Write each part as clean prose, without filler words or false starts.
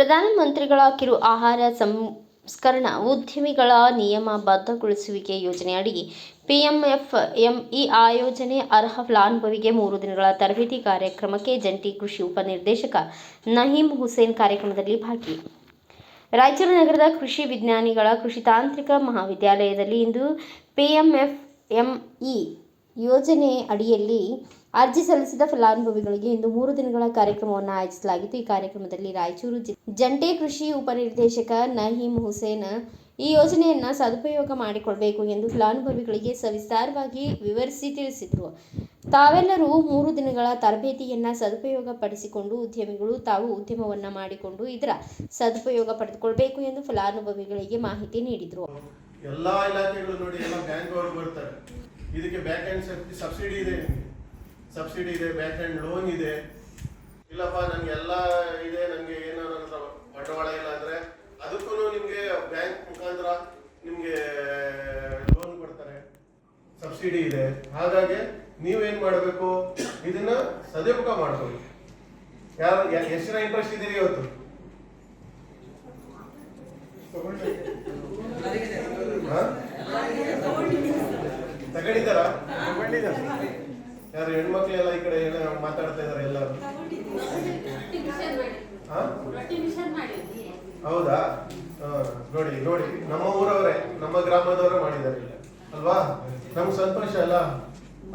ಪ್ರಧಾನಮಂತ್ರಿಗಳ ಕಿರು ಆಹಾರ ಸಂಸ್ಕರಣಾ ಉದ್ಯಮಿಗಳ ನಿಯಮಬದ್ಧಗೊಳಿಸುವಿಕೆ ಯೋಜನೆಯಡಿ ಪಿಎಂಎಫ್ಎಂಇ ಆಯೋಜನೆ ಅರ್ಹ ಫಲಾನುಭವಿಗೆ 3 ದಿನಗಳ ತರಬೇತಿ ಕಾರ್ಯಕ್ರಮಕ್ಕೆ ಜಂಟಿ ಕೃಷಿ ಉಪನಿರ್ದೇಶಕ ನಹೀಂ ಹುಸೇನ್ ಕಾರ್ಯಕ್ರಮದಲ್ಲಿ ಭಾಗಿ. ರಾಯಚೂರು ನಗರದ ಕೃಷಿ ವಿಜ್ಞಾನಿಗಳ ಕೃಷಿ ತಾಂತ್ರಿಕ ಮಹಾವಿದ್ಯಾಲಯದಲ್ಲಿ ಇಂದು ಪಿಎಂಎಫ್ಎಂಇ ಯೋಜನೆ ಅಡಿಯಲ್ಲಿ ಅರ್ಜಿ ಸಲ್ಲಿಸಿದ ಫಲಾನುಭವಿಗಳಿಗೆ ಇಂದು 3 ದಿನಗಳ ಕಾರ್ಯಕ್ರಮವನ್ನು ಆಯೋಜಿಸಲಾಗಿತ್ತು. ಈ ಕಾರ್ಯಕ್ರಮದಲ್ಲಿ ರಾಯಚೂರು ಜಂಟಿ ಕೃಷಿ ಉಪನಿರ್ದೇಶಕ ನಹೀಂ ಹುಸೇನ್ ಈ ಯೋಜನೆಯನ್ನು ಸದುಪಯೋಗ ಮಾಡಿಕೊಳ್ಳಬೇಕು ಎಂದು ಫಲಾನುಭವಿಗಳಿಗೆ ಸವಿಸ್ತಾರವಾಗಿ ವಿವರಿಸಿ ತಿಳಿಸಿದರು. ತಾವೆಲ್ಲರೂ 3 ದಿನಗಳ ತರಬೇತಿಯನ್ನು ಸದುಪಯೋಗ ಪಡಿಸಿಕೊಂಡು ಉದ್ಯಮಿಗಳು ತಾವು ಉದ್ಯಮವನ್ನು ಮಾಡಿಕೊಂಡು ಇದರ ಸದುಪಯೋಗ ಪಡೆದುಕೊಳ್ಳಬೇಕು ಎಂದು ಫಲಾನುಭವಿಗಳಿಗೆ ಮಾಹಿತಿ ನೀಡಿದರು. ಎಲ್ಲಾ ಇಲಾಖೆಗಳು ನೋಡಿ, ಎಲ್ಲ ಬ್ಯಾಂಕ್ ಅವರು ಬರ್ತಾರೆ. ಇದಕ್ಕೆ ಬ್ಯಾಕ್ ಹ್ಯಾಂಡ್ ಸಬ್ಸಿಡಿ ಇದೆ, ಬ್ಯಾಕ್ ಹ್ಯಾಂಡ್ ಲೋನ್ ಇದೆ. ಇಲ್ಲಪ್ಪ ನನಗೆ ಎಲ್ಲ ಇದೆ, ನನಗೆ ಏನೋ ನನ್ನ ಬಂಡವಾಳ ಇಲ್ಲ ಅಂದ್ರೆ ಅದಕ್ಕೂ ನಿಮಗೆ ಬ್ಯಾಂಕ್ ಮುಖಾಂತರ ನಿಮಗೆ ಲೋನ್ ಕೊಡ್ತಾರೆ, ಸಬ್ಸಿಡಿ ಇದೆ. ಹಾಗಾಗಿ ನೀವೇನ್ ಮಾಡಬೇಕು, ಇದನ್ನ ಸದುಪಯೋಗ ಮಾಡ್ಕೊಳ್ಳಿ. ಎಷ್ಟು ಜನ ಇಂಟ್ರೆಸ್ಟ್ ಇದೀರಿ ಇವತ್ತು? ತಗೊಂಡಿದ್ದಾರಾ? ಯಾರು ಹೆಣ್ಮಕ್ಳೆಲ್ಲ ಈ ಕಡೆ ಮಾತಾಡ್ತಾ ಇದಾರೆ ಎಲ್ಲರೂ? ಹೌದಾ? ನೋಡಿ ನೋಡಿ, ನಮ್ಮ ಊರವರೇ, ನಮ್ಮ ಗ್ರಾಮದವರೇ ಮಾಡಿದ್ದಾರೆ ಇಲ್ಲ ಅಲ್ವಾ? ನಮ್ಗೆ ಸಂತೋಷ ಅಲ್ಲ.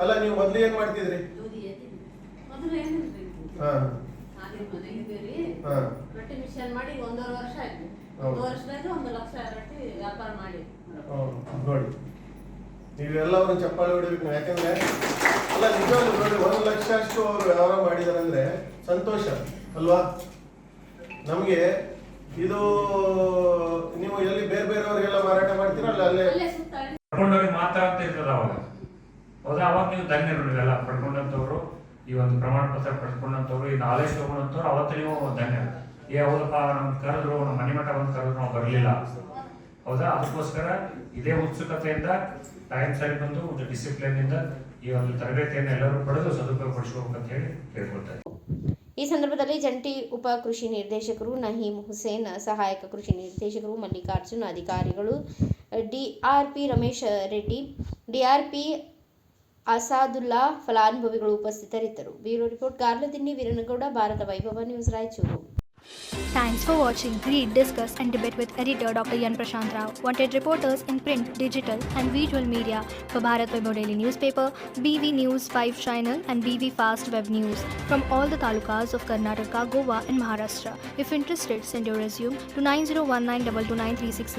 ಅಲ್ಲ, ನೀವು ಮೊದ್ಲು ಏನ್ ಮಾಡ್ತಿದ್ರಿ? ನೋಡಿ, ನೀವೆಲ್ಲವರು ಚಪ್ಪಾಳೆ ಹೊಡಿಬೇಕು. ಯಾಕಂದ್ರೆ ಅಲ್ಲ, ನಿಜವಾಗ್ಲೂ ನೋಡಿ, 1 ಲಕ್ಷ ಅಷ್ಟು ಅವರು ವ್ಯವಹಾರ ಮಾಡಿದಾರೆ ಅಂದ್ರೆ ಸಂತೋಷ ಅಲ್ವಾ? ನಮ್ಗೆ ಇದು ನೀವು ಎಲ್ಲಿ ಬೇರೆ ಬೇರೆಯವ್ರಿಗೆಲ್ಲ ಮಾರಾಟ ಮಾಡ್ತೀರಲ್ಲ, ಅಲ್ಲೇ ಮಾತಾಡ್ತಾ ಇರ್ತದ ಅವಾಗ. ಹೌದಾ? ಅವಾಗ ನೀವು ಧನ್ಯರು. ಇವೆಲ್ಲ ಪಡ್ಕೊಂಡಂತವ್ರು, ಈ ಒಂದು ಪ್ರಮಾಣ ಪತ್ರ ಪಡ್ಕೊಂಡಂತವ್ರು, ಈ ನಾಲೆಜ್ ತಗೊಂಡಂತವ್ರು, ಅವತ್ತು ನೀವು ಧನ್ಯರು. ಹೌದಪ್ಪ, ನಮ್ಗೆ ಕರೆದ್ರು, ನಮ್ಮ ಮನೆ ಮಠ ಬಂದು ಕರೆದ್ರು, ನಾವು ಬರಲಿಲ್ಲ. ಹೌದಾ? ಅದಕ್ಕೋಸ್ಕರ ಇದೇ ಉತ್ಸುಕತೆಯಿಂದ ಟೈಮ್ ಸರಿ ಬಂದು ಒಂದು ಡಿಸಿಪ್ಲಿನ್ ಇಂದ ಈ ಒಂದು ತರಬೇತಿಯನ್ನು ಎಲ್ಲರೂ ಪಡೆದು ಸದುಪಯೋಗ ಪಡಿಸಬೇಕಂತ ಹೇಳಿ ಕೇಳ್ಕೊಳ್ತಾರೆ. ಈ ಸಂದರ್ಭದಲ್ಲಿ ಜಂಟಿ ಉಪ ಕೃಷಿ ನಿರ್ದೇಶಕರು ನಹೀಂ ಹುಸೇನ್, ಸಹಾಯಕ ಕೃಷಿ ನಿರ್ದೇಶಕರು ಮಲ್ಲಿಕಾರ್ಜುನ್, ಅಧಿಕಾರಿಗಳು ಡಿಆರ್ಪಿ ರಮೇಶ್ ರೆಡ್ಡಿ, ಡಿಆರ್ಪಿ ಅಸಾದುಲ್ಲಾ, ಫಲಾನುಭವಿಗಳು ಉಪಸ್ಥಿತರಿದ್ದರು. ಬ್ಯೂರೋ ರಿಪೋರ್ಟ್ ಗಾರ್ಲದಿನ್ನಿ ವೀರನಗೌಡ, ಭಾರತ ವೈಭವ news, Raichur. Thanks for watching. Read, discuss and debate with editor Dr. Yan Prashant Rao. Wanted reporters in print, digital and visual media for Bharat Vaibhav Daily Newspaper, BV News 5 Channel and BV Fast Web News from all the talukas of Karnataka, Goa and Maharashtra. If interested, send your resume to 9019229369.